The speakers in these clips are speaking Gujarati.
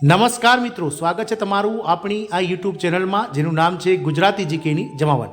નમસ્કાર મિત્રો, સ્વાગત છે તમારું આપણી આ યુટ્યુબ ચેનલમાં જેનું નામ છે ગુજરાતી જીકેની જમાવટ.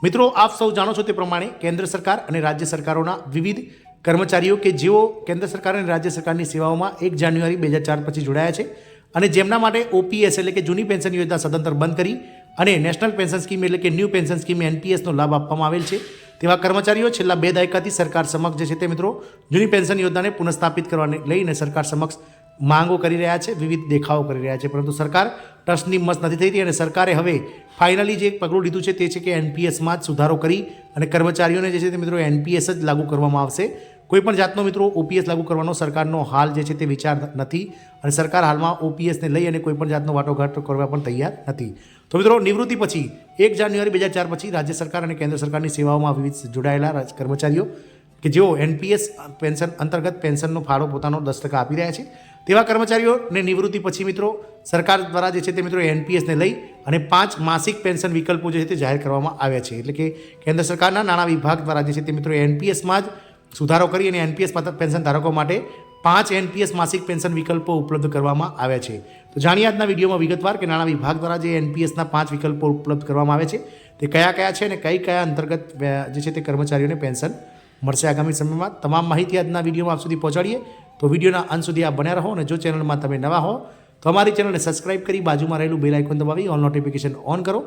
મિત્રો, આપ સૌ જાણો છો તે પ્રમાણે કેન્દ્ર સરકાર અને રાજ્ય સરકારોના વિવિધ કર્મચારીઓ કે જેઓ કેન્દ્ર સરકાર અને રાજ્ય સરકારની સેવાઓમાં 1 જાન્યુઆરી 2004 પછી જોડાયા છે અને જેમના માટે ઓપીએસ એટલે કે જૂની પેન્શન યોજના સદંતર બંધ કરી અને નેશનલ પેન્શન સ્કીમ એટલે કે ન્યૂ પેન્શન સ્કીમ એનપીએસનો લાભ આપવામાં આવેલ છે. તેવા કર્મચારીઓ છેલ્લા 2 દાયકાથી સરકાર સમક્ષ જે છે તે મિત્રો જૂની પેન્શન યોજનાને પુનઃસ્થાપિત કરવાને લઈને સરકાર સમક્ષ માંગો કરી રહ્યા છે, વિવિધ દેખાવો કરી રહ્યા છે, પરંતુ સરકાર ટસની મસ નથી થઈ રહી અને સરકારે હવે ફાઇનલી જે એક પગલું લીધું છે તે છે કે એનપીએસમાં જ સુધારો કરી અને કર્મચારીઓને જે છે તે મિત્રો એનપીએસ જ લાગુ કરવામાં આવશે. કોઈપણ જાતનો મિત્રો ઓપીએસ લાગુ કરવાનો સરકારનો હાલ જે છે તે વિચાર નથી અને સરકાર હાલમાં ઓપીએસને લઈ અને કોઈપણ જાતનો વાટાઘાટ કરવા પણ તૈયાર નથી. તો મિત્રો, નિવૃત્તિ પછી 1 જાન્યુઆરી 2004 પછી રાજ્ય સરકાર અને કેન્દ્ર સરકારની સેવાઓમાં વિવિધ જોડાયેલા કર્મચારીઓ કે જેઓ એનપીએસ પેન્શન અંતર્ગત પેન્શનનો ફાળો પોતાનો 10% આપી રહ્યા છે તેવા કર્મચારીઓને નિવૃત્તિ પછી મિત્રો સરકાર દ્વારા જે છે તે મિત્રો એનપીએસને લઈ અને 5 માસિક પેન્શન વિકલ્પો જે છે તે જાહેર કરવામાં આવ્યા છે. એટલે કે કેન્દ્ર સરકારના નાણાં વિભાગ દ્વારા જે છે તે મિત્રો એનપીએસમાં જ સુધારો કરી અને એનપીએસ પેન્શન ધારકો માટે 5 એનપીએસ માસિક પેન્શન વિકલ્પો ઉપલબ્ધ કરવામાં આવ્યા છે. તો જાણીએ આજના વિડીયોમાં વિગતવાર કે નાણાં વિભાગ દ્વારા જે એનપીએસના 5 વિકલ્પો ઉપલબ્ધ કરવામાં આવે છે તે કયા કયા છે અને કયા અંતર્ગત જે છે તે કર્મચારીઓને પેન્શન મળશે આગામી સમયમાં. તમામ માહિતી આજના વિડીયોમાં આપ સુધી પહોંચાડીએ. તો વિડીયોના અંત સુધી આપ બન્યા રહો અને જો ચેનલમાં તમે નવા હો તો અમારી ચેનલને સબસ્ક્રાઇબ કરી બાજુમાં રહેલું બેલ આઇકોન દબાવી ઓલ નોટિફિકેશન ઓન કરો,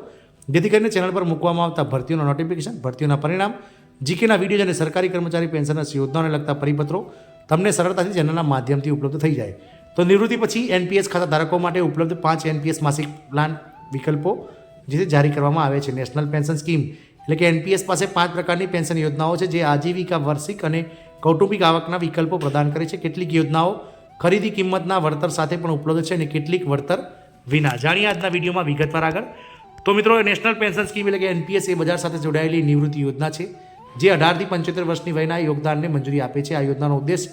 જેથી કરીને ચેનલ પર મૂકવામાં આવતા ભરતીઓના નોટિફિકેશન, ભરતીઓના પરિણામ, જીકેના વિડીયો અને સરકારી કર્મચારી પેન્શન યોજનાઓને લગતા પરિપત્રો તમને સરળતાથી ચેનલના માધ્યમથી ઉપલબ્ધ થઈ જાય. તો નિવૃત્તિ પછી એનપીએસ ખાતા ધારકો માટે ઉપલબ્ધ 5 એનપીએસ માસિક પ્લાન વિકલ્પો જે જારી કરવામાં આવે છે. નેશનલ પેન્શન સ્કીમ એટલે કે એનપીએસ પાસે 5 પ્રકારની પેન્શન યોજનાઓ છે જે આજીવિકા, વાર્ષિક અને કૌટુંબિક આવકના વિકલ્પો પ્રદાન કરે છે. કેટલીક યોજનાઓ ખરીદી કિંમતના વળતર સાથે પણ ઉપલબ્ધ છે અને કેટલીક વળતર વિના. જાણીએ આજના વિડીયોમાં વિગતવાર આગળ. તો મિત્રો, નેશનલ પેન્શન સ્કીમ એટલે કે એનપીએસ એ બજાર સાથે જોડાયેલી નિવૃત્તિ યોજના છે જે 18 થી 75 વર્ષની વયના યોગદાનને મંજૂરી આપે છે. આ યોજનાનો ઉદ્દેશ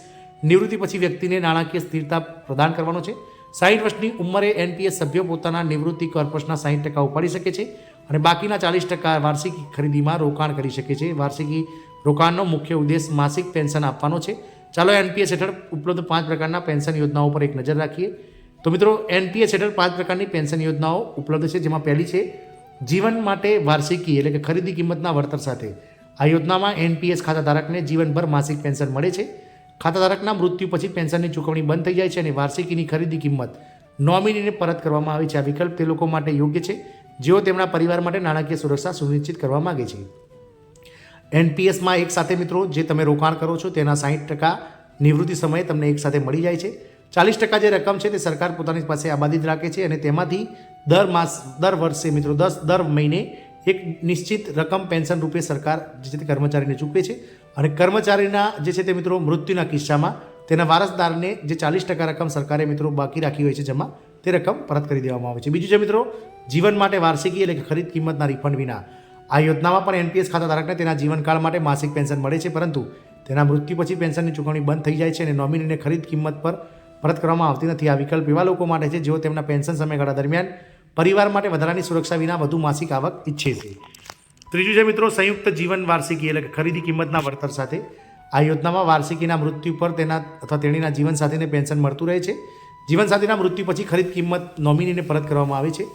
નિવૃત્તિ પછી વ્યક્તિને નાણાકીય સ્થિરતા પ્રદાન કરવાનો છે. 60 વર્ષની ઉંમરે એનપીએસ સભ્યો પોતાના નિવૃત્તિ કોર્પસના 60% ઉપાડી શકે છે અને બાકીના 40% વાર્ષિક ખરીદીમાં રોકાણ કરી શકે છે. વાર્ષિકી રોકાણનો મુખ્ય ઉદ્દેશ માસિક પેન્શન આપવાનો છે. ચાલો એનપીએસ હેઠળ ઉપલબ્ધ 5 પ્રકારના પેન્શન યોજનાઓ પર એક નજર રાખીએ. તો મિત્રો, એનપીએસ હેઠળ 5 પ્રકારની પેન્શન યોજનાઓ ઉપલબ્ધ છે, જેમાં પહેલી છે જીવન માટે વાર્ષિકી એટલે કે ખરીદી કિંમતના વળતર સાથે. આ યોજનામાં એનપીએસ ખાતાધારકને જીવનભર માસિક પેન્શન મળે છે. ખાતાધારકના મૃત્યુ પછી પેન્શનની ચૂકવણી બંધ થઈ જાય છે અને વાર્ષિકીની ખરીદી કિંમત નોમિનીને પરત કરવામાં આવે છે. આ વિકલ્પ તે લોકો માટે યોગ્ય છે જેઓ તેમના પરિવાર માટે નાણાકીય સુરક્ષા સુનિશ્ચિત કરવા માગે છે. એનપીએસમાં એક સાથે મિત્રો જે તમે રોકાણ કરો છો તેના 60% નિવૃત્તિ સમયે તમને એક સાથે મળી જાય છે. 40% જે રકમ છે તે સરકાર પોતાની પાસે આબાદી રાખે છે અને તેમાંથી દર વર્ષે મિત્રો દર મહિને એક નિશ્ચિત રકમ પેન્શન રૂપે સરકાર જે છે તે કર્મચારીને ચૂકવે છે અને કર્મચારીના જે છે તે મિત્રો મૃત્યુના કિસ્સામાં તેના વારસદારને જે 40% રકમ સરકારે મિત્રો બાકી રાખી હોય છે જમા, તે રકમ પરત કરી દેવામાં આવે છે. બીજું છે મિત્રો જીવન માટે વાર્ષિકી એટલે કે ખરીદ કિંમતના રિફંડ વિના. આ યોજનામાં પણ એનપીએસ ખાતાધારકને તેના જીવનકાળ માટે માસિક પેન્શન મળે છે, પરંતુ તેના મૃત્યુ પછી પેન્શનની ચૂકવણી બંધ થઈ જાય છે અને નોમિનીને ખરીદ કિંમત પર પરત કરવામાં આવતી નથી. આ વિકલ્પ એવા લોકો માટે છે જેઓ તેમના પેન્શન સમયગાળા દરમિયાન પરિવાર માટે વધારાની સુરક્ષા વિના વધુ માસિક આવક ઈચ્છે છે. ત્રીજું છે મિત્રો સંયુક્ત જીવન વાર્ષિકી એટલે કે ખરીદી કિંમતના વળતર સાથે. આ યોજનામાં વાર્ષિકીના મૃત્યુ પર તેના અથવા તેણીના જીવનસાથીને પેન્શન મળતું રહે છે. જીવનસાથીના મૃત્યુ પછી ખરીદ કિંમત નોમિનીને પરત કરવામાં આવે છે.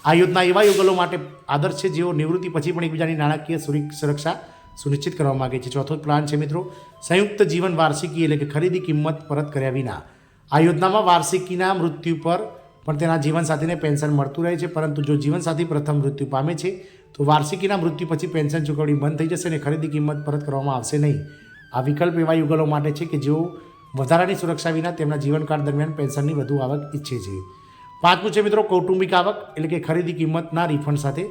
આ યોજના એવા યુગલો માટે આદર્શ છે જેઓ નિવૃત્તિ પછી પણ એકબીજાની નાણાકીય સુરક્ષા સુનિશ્ચિત કરવા માગે છે. ચોથો પ્લાન છે મિત્રો સંયુક્ત જીવન વાર્ષિકી એટલે કે ખરીદી કિંમત પરત કર્યા વિના. આ યોજનામાં વાર્ષિકીના મૃત્યુ પર પણ તેના જીવનસાથીને પેન્શન મળતું રહે છે, પરંતુ જો જીવનસાથી પ્રથમ મૃત્યુ પામે છે તો વાર્ષિકીના મૃત્યુ પછી પેન્શન ચૂકવણી બંધ થઈ જશે અને ખરીદી કિંમત પરત કરવામાં આવશે નહીં. આ વિકલ્પ એવા યુગલો માટે છે કે જેઓ વધારાની સુરક્ષા વિના તેમના જીવનકાળ દરમિયાન પેન્શનની વધુ આવક ઈચ્છે છે. પાંચમું છે મિત્રો કૌટુંબિક આવક એટલે કે ખરીદી કિંમતના રિફંડ સાથે.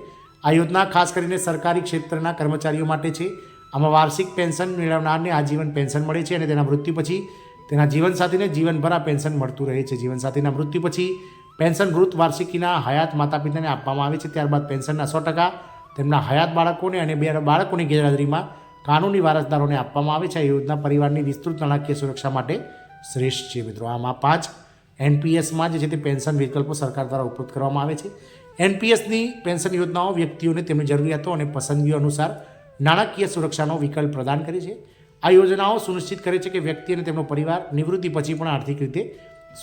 આ યોજના ખાસ કરીને સરકારી ક્ષેત્રના કર્મચારીઓ માટે છે. આમાં વાર્ષિક પેન્શન મેળવનારને આજીવન પેન્શન મળે છે અને તેના મૃત્યુ પછી તેના જીવનસાથીને જીવનભર આ પેન્શન મળતું રહે છે. જીવનસાથીના મૃત્યુ પછી પેન્શન મૃત વાર્ષિકીના હયાત માતા પિતાને આપવામાં આવે છે. ત્યારબાદ પેન્શનના 100% તેમના હયાત બાળકોને અને બાળકોની ગેરહાજરીમાં કાનૂની વારસદારોને આપવામાં આવે છે. આ યોજના પરિવારની વિસ્તૃત નાણાકીય સુરક્ષા માટે શ્રેષ્ઠ છે. મિત્રો, આમાં 5 એનપીએસમાં જે છે તે પેન્શન વિકલ્પો સરકાર દ્વારા ઉપલબ્ધ કરવામાં આવે છે. એનપીએસની પેન્શન યોજનાઓ વ્યક્તિઓને તેમની જરૂરિયાતો અને પસંદગીઓ અનુસાર નાણાકીય સુરક્ષાનો વિકલ્પ પ્રદાન કરે છે. આ યોજનાઓ સુનિશ્ચિત કરે છે કે વ્યક્તિ અને તેમનો પરિવાર નિવૃત્તિ પછી પણ આર્થિક રીતે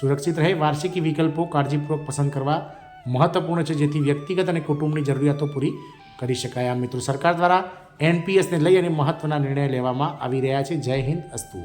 સુરક્ષિત રહે. વાર્ષિકી વિકલ્પો કાળજીપૂર્વક પસંદ કરવા મહત્વપૂર્ણ છે, જેથી વ્યક્તિગત અને કુટુંબની જરૂરિયાતો પૂરી કરી શકાય. આ મિત્રો સરકાર દ્વારા એનપીએસને લઈ અને મહત્વના નિર્ણય લેવામાં આવી રહ્યા છે. જય હિન્દ, અસ્તુ.